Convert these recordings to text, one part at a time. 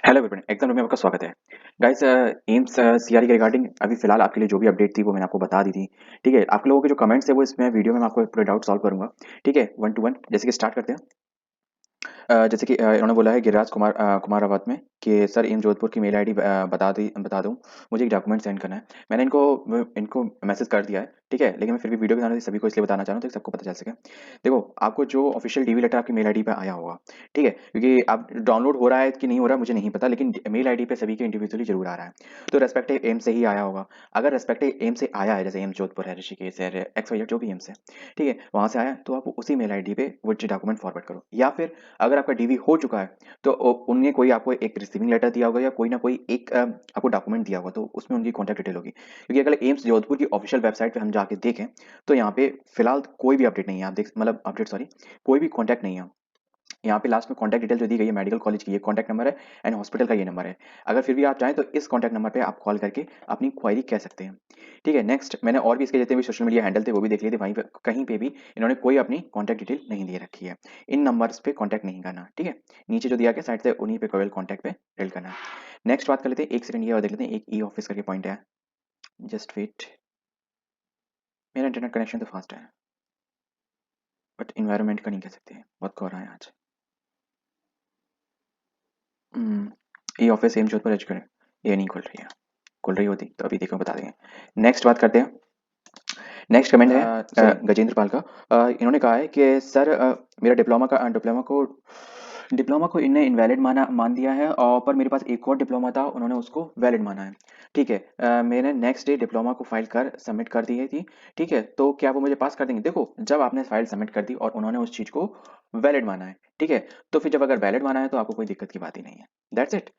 Hello everyone, exam room में आपका स्वागत है। गाइस, एम्स सीआरई के रिगार्डिंग अभी फिलहाल आपके लिए जो भी अपडेट थी वो मैंने आपको बता दी थी। ठीक है, आप लोगों के जो कमेंट्स है वो इसमें वीडियो में मैं आपको पूरे डाउट सॉल्व करूंगा। ठीक है, वन टू वन जैसे कि स्टार्ट करते हैं। जैसे कि इन्होंने बोला है गिरिराज कुमार रावत में कि सर एम्स जोधपुर की मेल आईडी बता दूं, मुझे एक डॉक्यूमेंट सेंड करना है। मैंने इनको मैसेज कर दिया है। ठीक है, लेकिन मैं फिर भी वीडियो के सामने सभी को इसलिए बताना चाह रहा हूँ ताकि सबको पता चल सके। देखो, आपको जो ऑफिशियल डीवी लेटर आपकी मेल आईडी पे आया होगा। ठीक है, क्योंकि आप डाउनलोड हो रहा है कि नहीं हो रहा है मुझे नहीं पता, लेकिन मेल आईडी पे सभी के इंडिविजुअली जरूर आ रहा है। तो रेस्पेक्टिव एम से ही आया होगा। अगर रेस्पेक्टिव एम से आया है, जैसे एम जोधपुर है, ऋषिकेश है, एक्स वाई जो भी एम्स है, ठीक है, वहां से आया है, तो आप उसी मेल आईडी पे वो डॉक्यूमेंट फॉरवर्ड करो। या फिर अगर आपका डीवी हो चुका है तो उनने कोई आपको एक रिसीविंग लेटर दिया होगा या कोई ना कोई एक आपको डॉक्यूमेंट दिया होगा, तो उसमें उनकी कॉन्टैक्ट डिटेल होगी। क्योंकि अगर एम्स जोधपुर की ऑफिशियल वेबसाइट पे हम जाके देखें तो यहाँ पे फिलहाल कोई भी अपडेट नहीं है। आप देख मतलब अपडेट सॉरी, कोई भी कॉन्टैक्ट नहीं है। यहाँ पे लास्ट में कॉन्टैक्ट डिटेल जो दी गई है मेडिकल कॉलेज की, ये कॉन्टैक्ट नंबर है एंड हॉस्पिटल का ये नंबर है। अगर फिर भी आप चाहें तो इस कॉन्टैक्ट नंबर पे आप कॉल करके अपनी क्वायरी कह सकते हैं। ठीक है, नेक्स्ट मैंने और भी इसके जितने भी सोशल मीडिया हैंडल थे वो भी देख लिए थे, वहीं पे कहीं पे भी इन्होंने कोई अपनी कॉन्टैक्ट डिटेल नहीं दे रखी है। इन नंबर्स पे कॉन्टैक्ट नहीं करना। ठीक है, नीचे जो दिया गया साइड से उन्हीं पे केवल कॉन्टैक्ट पे डिटेल करना है। नेक्स्ट बात कर लेते हैं, एक सेकंड ये और देख लेते हैं, एक ई ऑफिस करके पॉइंट है। जस्ट वेट, मेरा इंटरनेट कनेक्शन तो फास्ट है बट इन्वायरमेंट का नहीं कह सकते, बहुत कोहरा है आज। E office same Jodhpur H करें, ये नहीं खुल रही है। खुल रही होती तो अभी देखो बता देंगे। नेक्स्ट बात करते हैं। नेक्स्ट कमेंट है गजेंद्र पाल का। इन्होंने कहा है कि सर, मेरा डिप्लोमा को इनने इनवैलिड मान दिया है, और पर मेरे पास एक और डिप्लोमा था, उन्होंने उसको वैलिड माना है। ठीक है, मैंने नेक्स्ट डे डिप्लोमा को फाइल कर सबमिट कर दी थी। ठीक है, तो क्या वो मुझे पास कर देंगे? देखो, जब आपने फाइल सबमिट कर दी और उन्होंने उस चीज को वैलिड माना है, ठीक है, तो फिर जब अगर वैलिड माना है तो आपको कोई दिक्कत की बात ही नहीं है। That's it.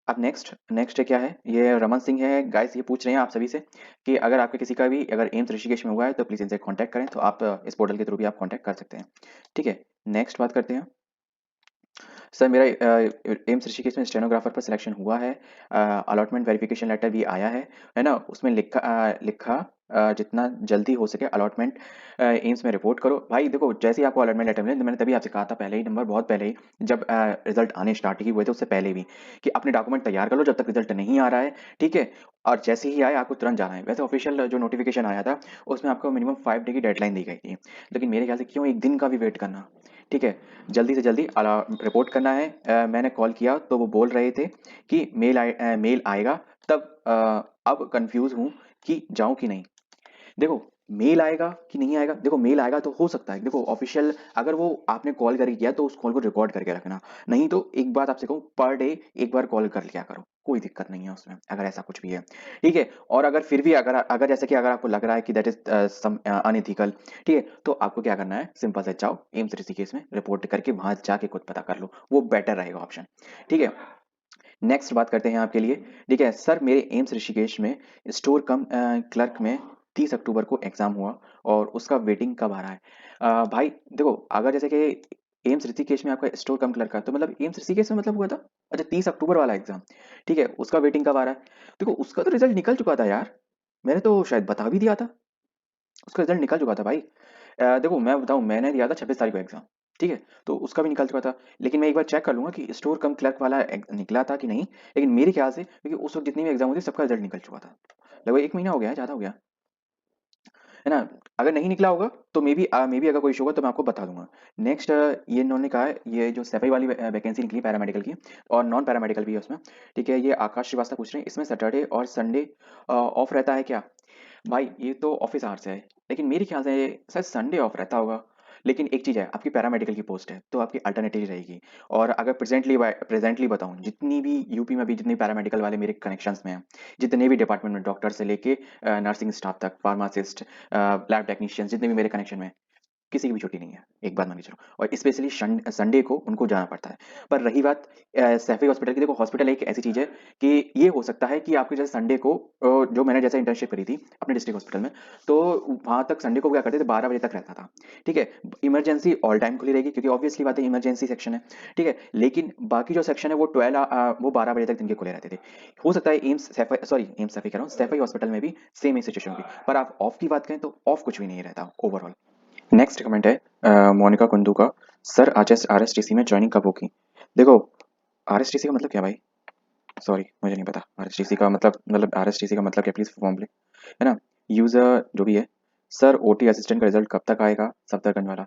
अब नेक्स्ट नेक्स्ट क्या है, ये रमन सिंह है। गाइस, ये पूछ रहे हैं आप सभी से कि अगर आपके किसी का भी अगर एम्स ऋषिकेश में हुआ है तो प्लीज इनसे कांटेक्ट करें। तो आप इस पोर्टल के थ्रू भी आप कांटेक्ट कर सकते हैं। ठीक है, नेक्स्ट बात करते हैं। सर, मेरा एम्स ऋषिकेश में स्टेनोग्राफर पर सिलेक्शन हुआ है। अलॉटमेंट वेरिफिकेशन लेटर भी आया है ना? उसमें लिखा जितना जल्दी हो सके अलॉटमेंट एम्स में रिपोर्ट करो। भाई देखो, जैसे ही आपको अलॉटमेंट लेटर मिले, मैंने तभी आपसे कहा था पहले ही, नंबर बहुत पहले ही, जब रिजल्ट आने स्टार्ट ही हुए थे उससे पहले भी, कि अपने डॉक्यूमेंट तैयार कर लो जब तक रिजल्ट नहीं आ रहा है। ठीक है, और जैसे ही आए आपको तुरंत जाना है। वैसे ऑफिशियल जो नोटिफिकेशन आया था उसमें आपको मिनिमम 5 डे की डेडलाइन दी गई थी, लेकिन मेरे ख्याल से क्यों एक दिन का भी वेट करना। ठीक है, जल्दी से जल्दी रिपोर्ट करना है। मैंने कॉल किया तो वो बोल रहे थे कि मेल आएगा तब। अब कंफ्यूज हूँ कि जाऊं कि नहीं। देखो, मेल आएगा कि नहीं आएगा, देखो मेल आएगा तो हो सकता है, देखो ऑफिशियल अगर वो आपने कॉल करके किया तो उस कॉल को रिकॉर्ड करके रखना। नहीं तो एक बात आपसे कहूँ, पर डे एक बार कॉल कर लिया करो, कोई दिक्कत नहीं है उसमें अगर ऐसा कुछ भी है। ठीक है, और अगर फिर भी अगर अगर जैसे कि अगर आपको लग रहा है कि दैट इज सम अनएथिकल, ठीक है, तो आपको क्या करना है, सिंपल से जाओ एम्स ऋषिकेश में रिपोर्ट करके वहां जाके खुद पता कर लो, वो बेटर रहेगा ऑप्शन। ठीक है, नेक्स्ट बात करते हैं आपके लिए। ठीक है सर, मेरे एम्स ऋषिकेश में स्टोर कम क्लर्क में 30 अक्टूबर को एग्जाम हुआ और उसका वेटिंग कब आ रहा है? भाई देखो, अगर जैसे कि एम्स ऋषिकेश में आपका स्टोर कम क्लर्क का, तो मतलब एम्स ऋषिकेश में मतलब हुआ था। अच्छा, 30 अक्टूबर वाला एग्जाम। ठीक है, उसका वेटिंग कब आ रहा है? देखो, उसका तो रिजल्ट निकल चुका था यार, मैंने तो शायद बता भी दिया था, उसका रिजल्ट निकल चुका था भाई। देखो मैं बताऊं, मैंने दिया था 26 तारीख को एग्जाम। ठीक है, तो उसका भी निकल चुका था। लेकिन मैं एक बार चेक कर लूंगा कि स्टोर कम क्लर्क वाला निकला था कि नहीं। लेकिन मेरे ख्याल से, क्योंकि उस वक्त जितनी भी एग्जाम हुई थी सबका रिजल्ट निकल चुका था। लगभग 1 महीना हो गया है, ज्यादा हो गया है ना? अगर नहीं निकला होगा तो मे बी अगर कोई इशू होगा तो मैं आपको बता दूंगा। नेक्स्ट, ये इन्होंने कहा है, ये जो सफाई वाली वैकेंसी निकली पैरामेडिकल की, और नॉन पैरामेडिकल भी है उसमें। ठीक है, ये आकाश श्रीवास्तव पूछ रहे हैं, इसमें सैटरडे और संडे ऑफ रहता है क्या? भाई ये तो ऑफिस आवर्स है, लेकिन मेरे ख्याल से शायद संडे ऑफ रहता होगा। लेकिन एक चीज़ है, आपकी पैरामेडिकल की पोस्ट है तो आपकी अल्टरनेटिव रहेगी। और अगर प्रेजेंटली बताऊं, जितनी भी यूपी में भी जितनी पैरामेडिकल वाले मेरे कनेक्शंस में हैं, जितने भी डिपार्टमेंट में, डॉक्टर से लेके नर्सिंग स्टाफ तक, फार्मासिस्ट, लैब टेक्नीशियन, जितने भी मेरे कनेक्शन में, किसी की भी छुट्टी नहीं है, एक बात मान के चलो। और स्पेशली संडे को उनको जाना पड़ता है। पर रही बात सैफई हॉस्पिटल की, देखो हॉस्पिटल एक ऐसी चीज़ है कि ये हो सकता है कि आपके जैसे संडे को, जो मैंने जैसे इंटर्नशिप करी थी अपने डिस्ट्रिक्ट हॉस्पिटल में, तो वहाँ तक संडे को क्या करते थे, 12 बजे तक रहता था। ठीक है, इमरजेंसी ऑल टाइम खुली रहेगी क्योंकि ऑब्वियसली बात है, इमरजेंसी सेक्शन है। ठीक है, लेकिन बाकी जो सेक्शन है वो 12 तक दिन के खुले रहते थे। हो सकता है एम्स सैफई कह रहा हूँ, सैफई हॉस्पिटल में भी सेम एक सिचुएशन होगी। पर आप ऑफ की बात करें तो ऑफ कुछ भी नहीं रहता ओवरऑल। नेक्स्ट कमेंट है मोनिका कुंदू का। सर, आरएसटीसी में ज्वाइनिंग कब होगी? देखो, आरएसटीसी का मतलब क्या भाई? सॉरी मुझे नहीं पता आरएसटीसी का मतलब आरएसटीसी का मतलब क्या, प्लीज फॉर्म ले, है ना? यूजर जो भी है, सर ओटी असिस्टेंट का रिजल्ट कब तक आएगा सफदरगंज वाला?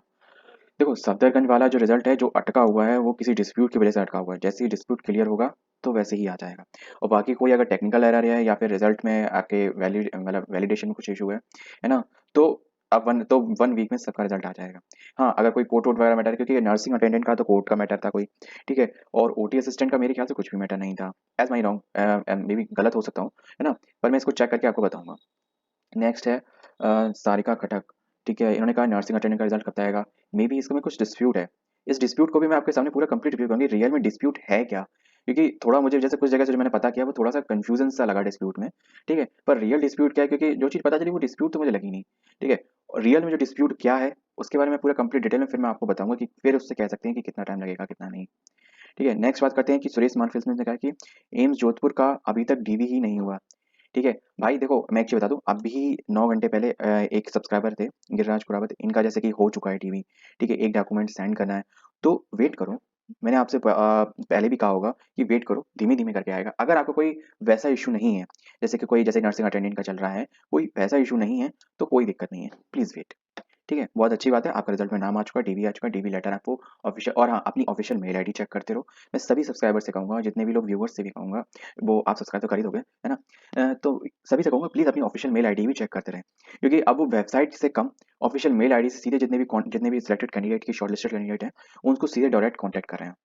देखो सफदरगंज वाला जो रिजल्ट है जो अटका हुआ है वो किसी डिस्प्यूट की वजह से अटका हुआ है, जैसे ही डिस्प्यूट क्लियर होगा तो वैसे ही आ जाएगा। और बाकी कोई अगर टेक्निकल एरर है या फिर रिजल्ट में आके वैलिड मतलब वैलिडेशन में कुछ इशू है ना, तो अब 1 वीक में सबका रिजल्ट आ जाएगा। हाँ अगर कोई कोर्ट वोट वगैरह मैटर, क्योंकि नर्सिंग अटेंडेंट का तो कोर्ट का मैटर था कोई, ठीक है, और ओटी असिस्टेंट का मेरे ख्याल से कुछ भी मैटर नहीं था, as my wrong, may be गलत हो सकता हूँ, है ना, पर मैं इसको चेक करके आपको बताऊंगा। नेक्स्ट है सारिका खटक, ठीक है, इन्होंने कहा नर्सिंग अटेंडेंट का रिजल्ट कब तक आएगा? मे बी इसमें कुछ डिस्प्यूट है, इस डिस्प्यूट को भी मैं आपके सामने पूरा कंप्लीट रिव्यू करूंगी, रियल में डिस्प्यूट है क्या, क्योंकि थोड़ा मुझे जैसे कुछ जगह से जो मैंने पता किया वो थोड़ा सा कंफ्यूजन सा लगा डिस्प्यूट में, ठीक है, पर रियल डिस्प्यूट क्या है, क्योंकि जो चीज़ पता चली वो डिस्प्यूट तो मुझे लगी नहीं, ठीक है, और रियल में जो डिस्प्यूट क्या है उसके बारे में पूरा कंप्लीट डिटेल में फिर मैं आपको बताऊंगा कि फिर उससे कह सकते हैं कि कितना टाइम लगेगा कितना नहीं। ठीक है, नेक्स्ट बात करते हैं कि सुरेश मानफिल्म ने कहा कि एम्स जोधपुर का अभी तक डीवी ही नहीं हुआ। ठीक है भाई, देखो मैं एक चीज बता दूं, अभी 9 घंटे पहले एक सब्सक्राइबर थे गिरिराज कुरावत, इनका जैसे कि हो चुका है टीवी, ठीक है, एक डॉक्यूमेंट सेंड करना है, तो वेट करो। मैंने आपसे पहले भी कहा होगा कि वेट करो, धीमे धीमे करके आएगा। अगर आपको कोई वैसा इशू नहीं है, जैसे कि कोई जैसे नर्सिंग अटेंडेंट का चल रहा है, कोई वैसा इशू नहीं है, तो कोई दिक्कत नहीं है, प्लीज वेट। ठीक है, बहुत अच्छी बात है, आपका रिजल्ट में नाम आ चुका है, डीवी आ चुका है, डीवी लेटर आपको ऑफिशियल, और हाँ अपनी ऑफिशियल मेल आईडी चेक करते रहो। मैं सभी सब्सक्राइबर से कहूंगा, जितने भी लोग व्यूवर्स से भी कहूंगा, वो आप सब्सक्राइब तो कर ही दोगे, है ना, तो सभी से कहूंगा प्लीज अपनी ऑफिशियल मेल आईडी भी चेक करते रहें, क्योंकि अब वो वेबसाइट से कम ऑफिशियल मेल आईडी से सीधे जितने भी सिलेक्टेड कैंडिडेट की शॉर्टलिस्टेड कैंडिडेट हैं उनको सीधे डायरेक्ट कॉन्टैक्ट कर रहे हैं।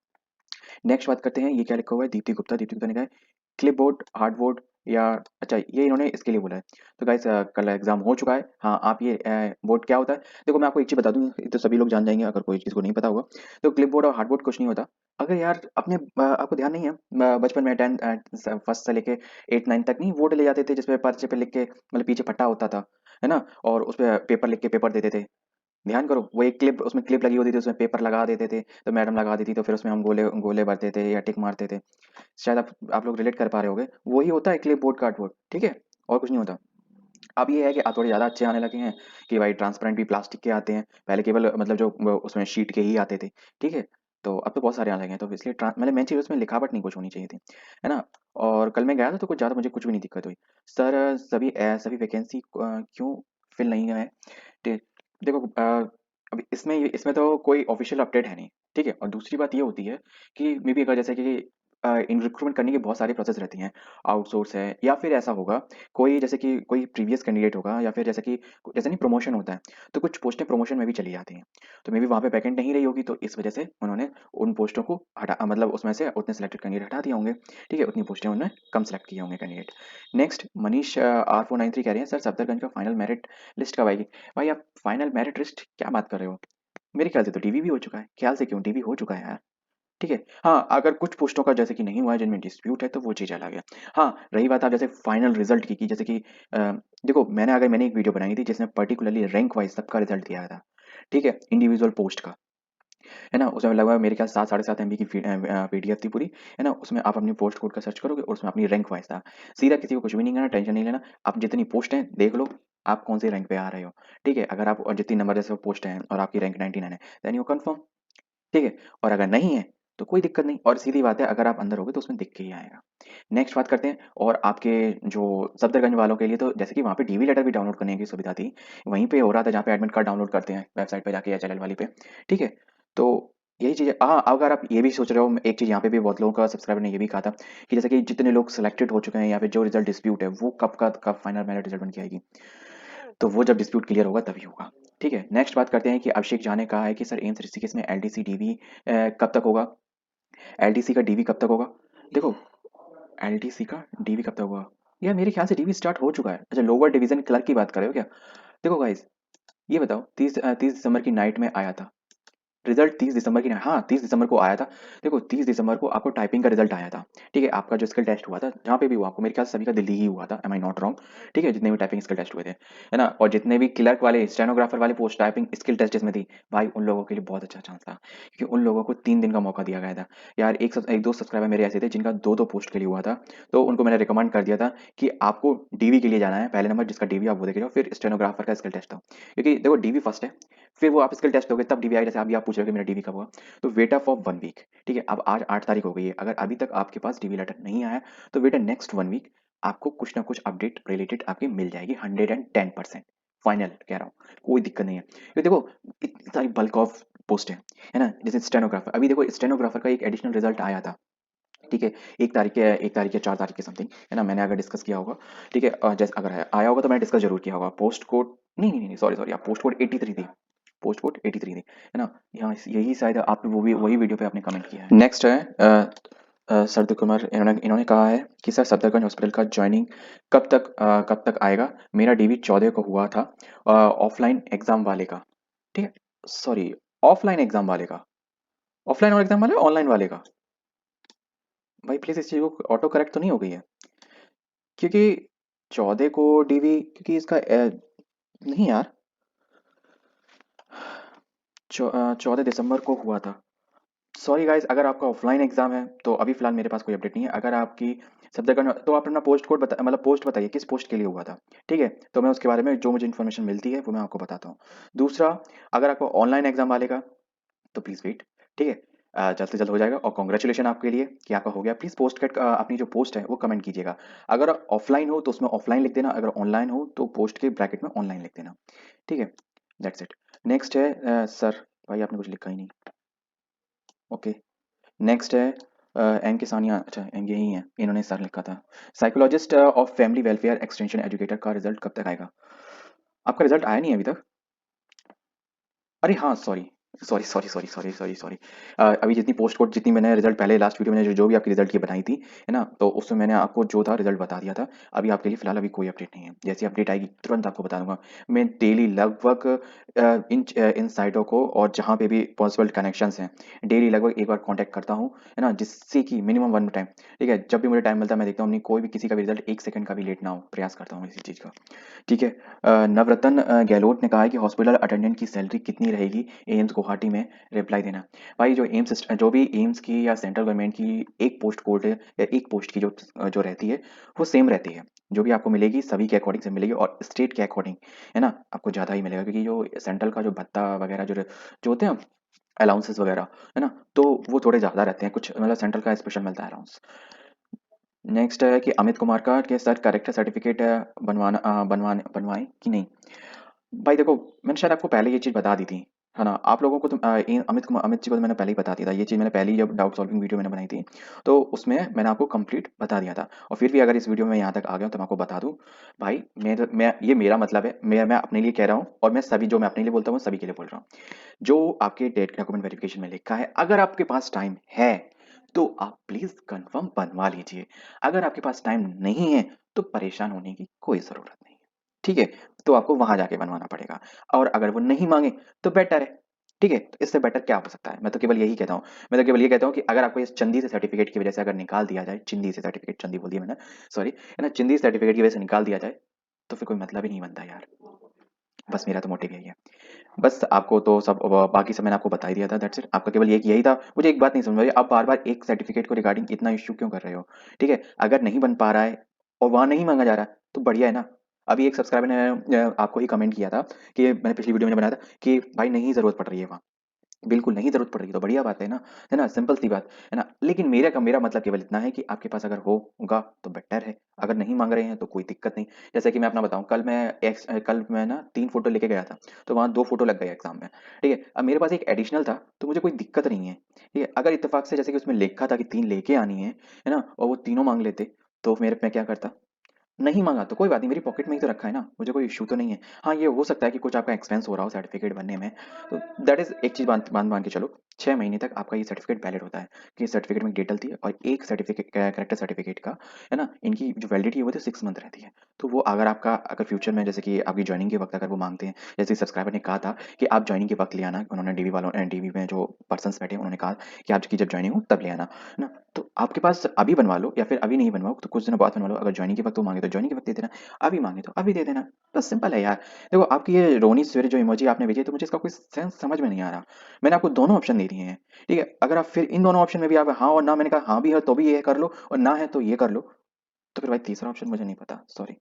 नेक्स्ट बात करते हैं, ये क्या लिखा हुआ है, दीप्ति गुप्ता, दीप्ति गुप्ता ने कहा है क्लिपबोर्ड हार्डबोर्ड या, अच्छा ये इन्होंने इसके लिए बोला है। तो गाइस कल एग्जाम हो चुका है, हाँ आप ये बोर्ड क्या होता है, देखो मैं आपको एक चीज बता दूं, ये तो सभी लोग जान जाएंगे अगर कोई चीज को नहीं पता होगा। तो क्लिपबोर्ड और हार्डबोर्ड कुछ नहीं होता। अगर यार अपने आपको ध्यान नहीं है, बचपन में 10 फर्स्ट से लेके 8 9 तक नहीं बोर्ड ले जाते थे जिसपे पर्चे पे लिख के मतलब पीछे फट्टा होता था, है ना, और उस पे पेपर लिख के पेपर देते थे। ध्यान करो, वो एक क्लिप उसमें क्लिप लगी होती थी, उसमें पेपर लगा देते थे, तो मैडम लगा देती तो फिर उसमें हम गोले गोले भरते थे या टिक मारते थे। शायद आप लोग रिलेट कर पा रहे होगे, वही होता है क्लिप बोर्ड कार्डबोर्ड, ठीक है, और कुछ नहीं होता। अब ये है कि आप थोड़े ज़्यादा अच्छे आने लगे हैं कि भाई ट्रांसपेरेंट भी प्लास्टिक के आते हैं, पहले केवल मतलब जो उसमें शीट के ही आते थे, ठीक है, तो अब तो बहुत सारे आने लगे हैं, तो इसलिए मतलब मेन चीज़ उसमें लिखावट नहीं कुछ होनी चाहिए थी, है ना। और कल मैं गया था तो कुछ ज़्यादा मुझे कुछ भी नहीं दिक्कत हुई। सर सभी वैकेंसी क्यों फिल नहीं है? देखो अब इसमें तो कोई ऑफिशियल अपडेट है नहीं, ठीक है, और दूसरी बात ये होती है कि मे बी अगर जैसे कि इन रिक्रूटमेंट करने की बहुत सारी प्रोसेस रहती हैं, आउटसोर्स है या फिर ऐसा होगा कोई जैसे कि कोई प्रीवियस कैंडिडेट होगा या फिर जैसे कि जैसे नहीं प्रमोशन होता है, तो कुछ पोस्टें प्रमोशन में भी चली जाती हैं, तो मे बी वहाँ पे वैकेंट नहीं रही होगी, तो इस वजह से उन्होंने उन पोस्टों को हटा मतलब उसमें से उतने सेलेक्टेड कैंडिडेट हटा दिए होंगे, ठीक है, उतनी पोस्टें उन्होंने कम सेलेक्ट किए होंगे कैंडिडेट। नेक्स्ट मनीष R493 कह रहे हैं सर सफदरगंज का फाइनल मेरिट लिस्ट कब आएगी? भाई आप फाइनल मेरिट लिस्ट क्या बात कर रहे हो? मेरे ख्याल से तो डीवी भी हो चुका है, ख्याल से क्यों, डीवी हो चुका है यार, ठीक है। हाँ अगर कुछ पोस्टों का जैसे कि नहीं हुआ है जिनमें डिस्प्यूट है तो वो चीज़ अलग है। हाँ रही बात आप जैसे फाइनल रिजल्ट की जैसे कि देखो मैंने एक वीडियो बनाई थी जिसमें पर्टिकुलरली रैंक वाइज सबका रिजल्ट दिया था, ठीक है, इंडिविजुअल पोस्ट का, है ना, उसमें लगभग मेरे ख्याल 7 साढ़े 7 MB की PDF थी पूरी, है ना, उसमें आप अपनी पोस्ट कोड का सर्च करोगे और उसमें अपनी रैंक वाइज था। सीधा किसी को कुछ भी नहीं करना, टेंशन नहीं लेना, आप जितनी पोस्ट हैं देख लो, आप कौन से रैंक पे आ रहे हो, ठीक है, अगर आप और जितनी नंबर जैसे पोस्ट हैं और आपकी रैंक 99 है देन यू कंफर्म, ठीक है, और अगर नहीं है तो कोई दिक्कत नहीं, और सीधी बात है अगर आप अंदर होगे तो उसमें दिख के ही आएगा। नेक्स्ट बात करते हैं, और आपके जो सफदरगंज वालों के लिए तो जैसे कि वहाँ पे डीवी लेटर भी डाउनलोड करने की सुविधा थी, वहीं पे हो रहा था जहाँ पे एडमिट कार्ड डाउनलोड करते हैं वेबसाइट पे जाके HLL वाली पे, ठीक है, तो यही चीज़ है। हाँ अगर आप ये भी सोच रहे हो, एक चीज़ यहाँ पे भी बहुत लोगों का सब्सक्राइबर ने ये भी कहा था कि जैसे कि जितने लोग सिलेक्टेड हो चुके हैं या फिर जो रिजल्ट डिस्प्यूट है वो कब फाइनल मेरिट रिजल्ट बन के आएगी, तो वो जब डिस्प्यूट क्लियर होगा तभी होगा। ठीक है, नेक्स्ट बात करते हैं कि अभिषेक झा ने कहा है कि सर एम्स ऋषिकेश में LDC डीवी कब तक होगा, LDC का डीवी कब तक होगा? देखो LDC का डीवी कब तक होगा, यार मेरे ख्याल से डीवी स्टार्ट हो चुका है। अच्छा लोअर डिवीजन क्लर्क की बात कर रहे हो क्या? देखो गाइस ये बताओ 30 दिसंबर की नाइट में आया था रिजल्ट, 30 दिसंबर की, हाँ 30 दिसंबर को आया था। देखो 30 दिसंबर को आपको टाइपिंग का रिजल्ट आया था, ठीक है, आपका जो स्किल टेस्ट हुआ था जहाँ पे भी हुआ, आपको मेरे ख्याल से सभी का दिल्ली ही हुआ था, एम आई नॉट रॉन्ग, ठीक है, जितने भी टाइपिंग स्किल टेस्ट हुए थे, है ना, और जितने भी क्लर्क वाले स्टेनोग्राफर वाले पोस्ट टाइपिंग स्किल टेस्ट जिसमें थी, भाई उन लोगों के लिए बहुत अच्छा चांस था, क्योंकि उन लोगों को 3 दिन का मौका दिया गया था। यार एक दो सब्सक्राइबर मेरे ऐसे थे जिनका दो दो पोस्ट के लिए हुआ था, तो उनको मैंने रिकमेंड कर दिया था कि आपको डीवी के लिए जाना है, पहले नंबर जिसका डीवी आप वो देख रहे हो, फिर स्टेनोग्राफर का स्किल टेस्ट था, क्योंकि देखो डीवी फर्स्ट है, फिर वो आप स्किल टेस्ट दोगे तब डीवी आएगा, जैसे अभी आप पूछ रहे हो कि मेरा डीवी कब हुआ। तो वेट अप फॉर 1 वीक, ठीक है। अब आज 8 तारीख हो गई है, अगर अभी तक आपके पास डीवी लेटर नहीं आया तो वेट नेक्स्ट 1 वीक, आपको कुछ ना कुछ अपडेट रिलेटेड आपकी मिल जाएगी 110%। फाइनल कह रहा हूँ, कोई दिक्कत नहीं है। ये देखो इतनी सारी बल्क ऑफ पोस्ट है ना। जैसे स्टेनोग्राफर, अभी देखो स्टेनोग्राफर का एक एडिशनल रिजल्ट आया था, ठीक है। 1 तारीख या 4 तारीख के समथिंग, है ना। मैंने अगर डिस्कस किया होगा, ठीक है, जैसे अगर आया होगा तो मैंने डिस्कस जरूर किया होगा। पोस्ट कोड नहीं, सॉरी सॉरी, आप पोस्ट कोड 83 थी, पोस्ट कोड 83 थी, है ना। यहाँ यही शायद आप वो भी वही वीडियो पे आपने कमेंट किया है। नेक्स्ट है सरदू कुमार, इन्होंने इन्होंने कहा है कि सर सफदरगंज हॉस्पिटल का ज्वाइनिंग कब तक आएगा। मेरा डीवी 14 को हुआ था, ऑफलाइन एग्जाम वाले का, ठीक है। सॉरी, ऑफलाइन एग्जाम वाले का, ऑफलाइन और एग्जाम वाले ऑनलाइन वाले का। भाई प्लीज इस चीज को ऑटो करेक्ट तो नहीं हो गई है, क्योंकि 14 को डीवी, क्योंकि इसका नहीं यार, 14 दिसंबर को हुआ था। सॉरी गाइस, अगर आपका ऑफलाइन एग्जाम है तो अभी फिलहाल मेरे पास कोई अपडेट नहीं है। अगर आपकी सब्जेक्ट तो आप अपना पोस्ट कोड बता, मतलब पोस्ट बताइए किस पोस्ट के लिए हुआ था, ठीक है। तो मैं उसके बारे में जो मुझे इन्फॉर्मेशन मिलती है वो मैं आपको बताता हूँ। दूसरा, अगर आपको ऑनलाइन एग्जाम वाले का तो प्लीज़ वेट, ठीक है। जल्द से जल्द हो जाएगा, और कॉन्ग्रेचुलेशन आपके लिए कि आपका हो गया। प्लीज़ पोस्ट कट अपनी जो पोस्ट है वो कमेंट कीजिएगा। अगर ऑफलाइन हो तो उसमें ऑफलाइन लिख देना, अगर ऑनलाइन हो तो पोस्ट के ब्रैकेट में ऑनलाइन लिख देना, ठीक है। That's it. नेक्स्ट है सर, भाई आपने कुछ लिखा ही नहीं। ओके, नेक्स्ट है एम के सानिया, अच्छा एम यही है, इन्होंने सर लिखा था। Psychologist of family welfare extension educator का रिजल्ट कब तक आएगा। आपका रिजल्ट आया नहीं है अभी तक। अरे हाँ, sorry sorry sorry sorry sorry sorry sorry. अभी जितनी पोस्ट कोड, जितनी मैंने रिजल्ट पहले लास्ट वीडियो में जो भी आपकी रिजल्ट की बनाई थी, है ना, तो उसमें मैंने आपको जो था रिजल्ट बता दिया था। अभी आपके लिए फिलहाल अभी कोई अपडेट नहीं है, जैसी अपडेट आएगी तुरंत आपको बता दूंगा। मैं डेली लगभग इन साइटों को और जहाँ पे भी पॉसिबल कनेक्शंस हैं, डेली लगभग एक बार कॉन्टैक्ट करता हूँ, है ना, जिससे कि मिनिमम 1 टाइम, ठीक है, जब भी मुझे टाइम मिलता है मैं देखता हूँ नहीं कोई भी किसी का भी रिजल्ट 1 सेकंड का भी लेट ना हो, प्रयास करता हूँ इसी चीज़ का, ठीक है। नवरत्न गहलोत ने कहा है कि हॉस्पिटल अटेंडेंट की सैलरी कितनी रहेगी एम्स गुवाहाटी में, रिप्लाई देना। भाई जो भी एम्स की या सेंट्रल गवर्नमेंट की एक पोस्ट कोड है या एक पोस्ट की जो रहती है वो सेम रहती है। जो भी आपको मिलेगी सभी के अकॉर्डिंग से मिलेगी, और स्टेट के अकॉर्डिंग, है ना, आपको ज़्यादा ही मिलेगा, क्योंकि जो सेंट्रल का जो भत्ता वगैरह जो होते हैं अलाउंसेस वगैरह, है ना, तो वो थोड़े ज़्यादा रहते हैं, कुछ मतलब सेंट्रल का स्पेशल मिलता है अलाउंस। नेक्स्ट है कि अमित कुमार का कि सर करेक्टर सर्टिफिकेट बनवाएं कि नहीं। भाई देखो, मैंने शायद आपको पहले ये चीज़ बता दी थी, है ना। आप लोगों को तो अमित जी को तो मैंने पहले ही बता दिया था, ये चीज़ मैंने पहले ही जब डाउट सॉल्विंग वीडियो मैंने बनाई थी तो उसमें मैंने आपको कंप्लीट बता दिया था। और फिर भी अगर इस वीडियो में यहाँ तक आ गया हूँ तो मैं आपको बता दूँ। भाई मैं ये मेरा मतलब है, मैं अपने लिए कह रहा हूँ, और मैं सभी जो मैं अपने लिए बोलता हूँ सभी के लिए बोल रहा हूँ। जो आपके डेट डॉक्यूमेंट वेरिफिकेशन में लिखा है, अगर आपके पास टाइम है तो आप प्लीज कंफर्म बनवा लीजिए। अगर आपके पास टाइम नहीं है तो परेशान होने की कोई जरूरत नहीं है, ठीक है। तो आपको वहां जाके बनवाना पड़ेगा, और अगर वो नहीं मांगे तो बेटर है, ठीक है। तो इससे बेटर क्या हो सकता है, मैं तो केवल यही कहता हूँ। मैं तो केवल ये कहता हूँ कि अगर आपको इस चंदी से सर्टिफिकेट की वजह से अगर निकाल दिया जाए, चिंदी से सर्टिफिकेट, चंदी बोल दिया मैंने, सॉरी, है ना, चिंदी सर्टिफिकेट की वजह से निकाल दिया जाए तो फिर कोई मतलब ही नहीं बनता यार। बस मेरा तो मोटिव यही है। बस आपको तो सब बाकी सब मैंने आपको बता ही दिया था, दैट्स इट। आपका केवल एक यही था। मुझे एक बात नहीं समझ आई, आप बार बार एक सर्टिफिकेट को रिगार्डिंग इतना इश्यू क्यों कर रहे हो, ठीक है। अगर नहीं बन पा रहा है और वहाँ नहीं मांगा जा रहा है तो बढ़िया है ना। अभी एक सब्सक्राइबर ने आपको ही कमेंट किया था कि मैंने पिछली वीडियो में बनाया था कि भाई नहीं जरूरत पड़ रही है वहाँ, बिल्कुल नहीं ज़रूरत पड़ रही तो बढ़िया बात है ना? सिंपल सी बात, है ना? लेकिन मेरा मतलब केवल इतना है कि आपके पास अगर होगा तो बेटर है, अगर नहीं माँग रहे हैं तो कोई दिक्कत नहीं। जैसे कि मैं अपना बताऊँ, कल मैं ना 3 फ़ोटो लेके गया था, तो वहाँ 2 फ़ोटो लग गए एग्ज़ाम में, ठीक है? अब मेरे पास एक एडिशनल था, तो मुझे कोई दिक्कत नहीं है, ठीक है? अगर इत्तेफ़ाक से जैसे कि उसमें लिखा था कि 3 लेके आनी है ना? और वो तीनों माँग लेते, तो मैं क्या करता? नहीं माँगा तो कोई बात नहीं, मेरी पॉकेट में ही तो रखा है ना, मुझे कोई इश्यू तो नहीं है। हाँ, ये हो सकता है कि कुछ आपका एक्सपेंस हो रहा हो सर्टिफ़िकेट बनने में, तो दैट इज़ एक चीज़ मान के चलो, 6 महीने तक आपका ये सर्टिफ़िकेट वैलिड होता है, कि सर्टिफ़िकेट में एक डेट डलती है, और एक सर्टिफ़िकेट कैरेक्टर सर्टिफ़िकेट का, है ना, इनकी जो वैलिडिटी है वो तो 6 मंथ रहती है। तो वो अगर फ्यूचर में जैसे कि आपकी जॉइनिंग के वक़्त अगर वो माँगते हैं, जैसे सब्सक्राइबर ने कहा था कि आप जॉइनिंग के वक़्त ले आना, उन्होंने डीवी में जो पर्सन्स बैठे हैं उन्होंने कहा कि आपकी जब जॉइनिंग हो तब ले आना, है ना? तो आपके पास अभी बनवा लो, या फिर अभी नहीं बनवाओ तो कुछ दिनों बाद बनवा लो। अगर जॉइनिंग के वक़्त वो माँगे तो जॉइनिंग के वक़्त दे देना, अभी माँगे तो अभी दे देना। बस सिंपल है यार। देखो, आपकी ये रोनी सवेरे जो इमोजी आपने भेजी है तो मुझे इसका कोई सेंस समझ में नहीं आ रहा। मैंने आपको दोनों ऑप्शन दे दिए हैं, ठीक है? अगर आप फिर इन दोनों ऑप्शन में भी आप हाँ और ना, मैंने कहा हाँ भी है तो भी ये कर लो, और ना है तो ये कर लो, तो फिर भाई तीसरा ऑप्शन मुझे नहीं पता, सॉरी।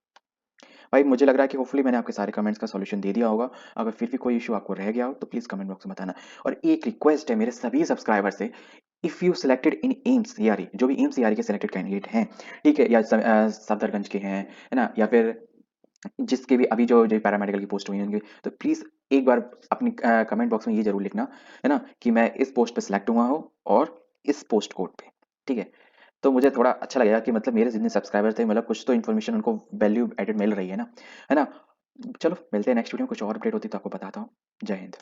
भाई मुझे लग रहा है कि होपफुली मैंने आपके सारे कमेंट्स का सॉल्यूशन दे दिया होगा। अगर फिर भी कोई इश्यू आपको रह गया हो तो प्लीज़ कमेंट बॉक्स में बताना। और एक रिक्वेस्ट है मेरे सभी सब्सक्राइबर से, if you selected in AIIMS CRE, जो भी एम्स सीआरई के सिलेक्टेड कैंडिडेट हैं, ठीक है, या सफदरगंज के हैं, है ना, या फिर जिसके भी अभी जो जो पैरामेडिकल की पोस्ट हुई होंगी, तो प्लीज़ एक बार अपनी कमेंट बॉक्स में ये ज़रूर लिखना, है ना, कि मैं इस पोस्ट पे सिलेक्ट हुआ हूँ और इस पोस्ट कोड पे, ठीक है। तो मुझे थोड़ा अच्छा लगेगा कि मतलब मेरे जितने सब्सक्राइबर थे, मतलब कुछ तो इन्फॉर्मेशन उनको वैल्यू एडेड मिल रही है ना, है ना। चलो मिलते हैं नेक्स्ट वीडियो में, कुछ और अपडेट होती है तो आपको बताता हूँ। जय हिंद।